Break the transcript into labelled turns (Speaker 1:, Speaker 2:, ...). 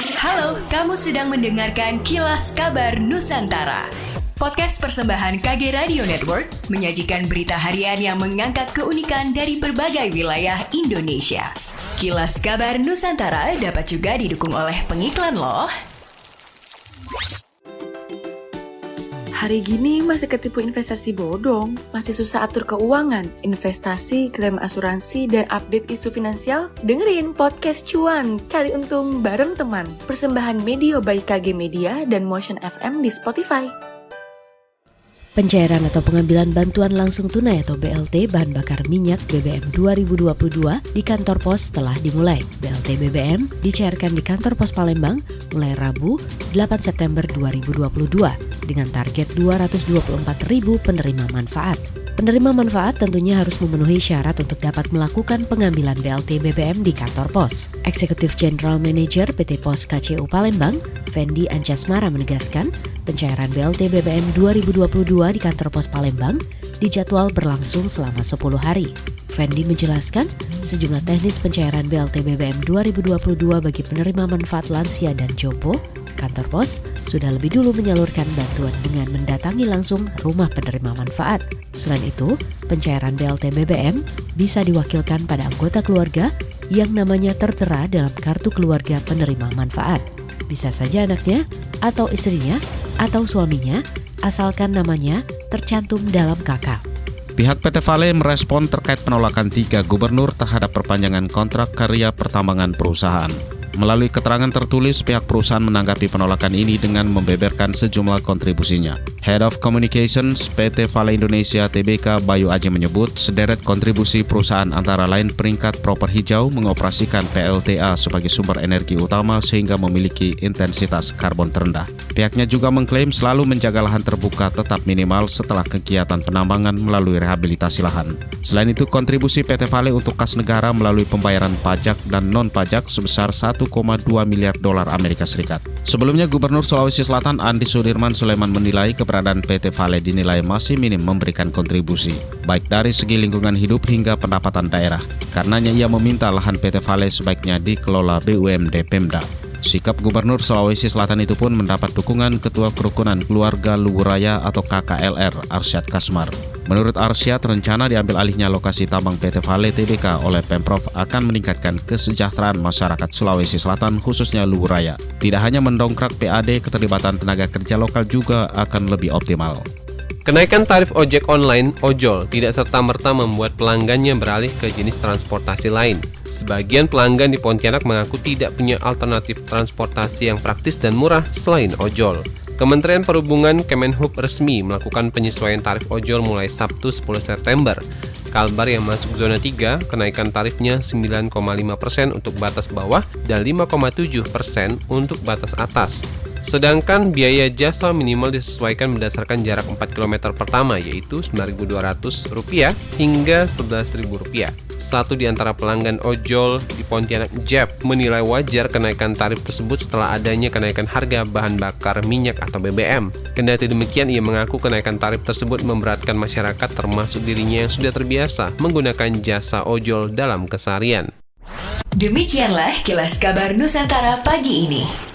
Speaker 1: Halo, kamu sedang mendengarkan Kilas Kabar Nusantara. Podcast persembahan KG Radio Network menyajikan berita harian yang mengangkat keunikan dari berbagai wilayah Indonesia. Kilas Kabar Nusantara dapat juga didukung oleh pengiklan loh.
Speaker 2: Hari gini masih ketipu investasi bodong, masih susah atur keuangan, investasi, klaim asuransi, dan update isu finansial? Dengerin Podcast Cuan, cari untung bareng teman. Persembahan Medio by KG Media dan Motion FM di Spotify.
Speaker 3: Pencairan atau pengambilan bantuan langsung tunai atau BLT bahan bakar minyak BBM 2022 di kantor pos telah dimulai. BLT BBM dicairkan di kantor pos Palembang mulai Rabu 8 September 2022 dengan target 224.000 penerima manfaat. Penerima manfaat tentunya harus memenuhi syarat untuk dapat melakukan pengambilan BLT BBM di kantor pos. Eksekutif General Manager PT Pos KCU Palembang, Fendi Ancasmara menegaskan, pencairan BLT BBM 2022 di kantor pos Palembang dijadwal berlangsung selama 10 hari. Fendi menjelaskan, sejumlah teknis pencairan BLT BBM 2022 bagi penerima manfaat lansia dan jompo, kantor pos sudah lebih dulu menyalurkan bantuan dengan mendatangi langsung rumah penerima manfaat. Selain itu, pencairan BLT BBM bisa diwakilkan pada anggota keluarga yang namanya tertera dalam kartu keluarga penerima manfaat. Bisa saja anaknya, atau istrinya, atau suaminya, asalkan namanya tercantum dalam KK.
Speaker 4: Pihak PT Vale merespon terkait penolakan 3 gubernur terhadap perpanjangan kontrak karya pertambangan perusahaan. Melalui keterangan tertulis, pihak perusahaan menanggapi penolakan ini dengan membeberkan sejumlah kontribusinya. Head of Communications PT Vale Indonesia Tbk Bayu Aji menyebut sederet kontribusi perusahaan antara lain peringkat proper hijau mengoperasikan PLTA sebagai sumber energi utama sehingga memiliki intensitas karbon terendah. Pihaknya juga mengklaim selalu menjaga lahan terbuka tetap minimal setelah kegiatan penambangan melalui rehabilitasi lahan. Selain itu, kontribusi PT Vale untuk kas negara melalui pembayaran pajak dan non-pajak sebesar 1,2 miliar dolar Amerika Serikat. Sebelumnya, Gubernur Sulawesi Selatan Andi Sudirman Sulaiman menilai keberadaan PT Vale dinilai masih minim memberikan kontribusi, baik dari segi lingkungan hidup hingga pendapatan daerah. Karenanya ia meminta lahan PT Vale sebaiknya dikelola BUMD Pemda. Sikap Gubernur Sulawesi Selatan itu pun mendapat dukungan Ketua Kerukunan Keluarga Luhuraya atau KKLR, Arsyad Kasmar. Menurut Arsyad, rencana diambil alihnya lokasi tambang PT Vale Tbk oleh Pemprov akan meningkatkan kesejahteraan masyarakat Sulawesi Selatan khususnya Luhuraya. Tidak hanya mendongkrak PAD, keterlibatan tenaga kerja lokal juga akan lebih optimal.
Speaker 5: Kenaikan tarif ojek online ojol tidak serta-merta membuat pelanggannya beralih ke jenis transportasi lain. Sebagian pelanggan di Pontianak mengaku tidak punya alternatif transportasi yang praktis dan murah selain ojol. Kementerian Perhubungan Kemenhub resmi melakukan penyesuaian tarif ojol mulai Sabtu 10 September. Kalbar yang masuk zona 3, kenaikan tarifnya 9,5% untuk batas bawah dan 5,7% untuk batas atas. Sedangkan biaya jasa minimal disesuaikan berdasarkan jarak 4 km pertama yaitu Rp9.200 hingga Rp11.000. Satu di antara pelanggan ojol di Pontianak, Jeb, menilai wajar kenaikan tarif tersebut setelah adanya kenaikan harga bahan bakar minyak atau BBM. Kendati demikian, ia mengaku kenaikan tarif tersebut memberatkan masyarakat termasuk dirinya yang sudah terbiasa menggunakan jasa ojol dalam keseharian.
Speaker 1: Demikianlah Kilas Kabar Nusantara pagi ini.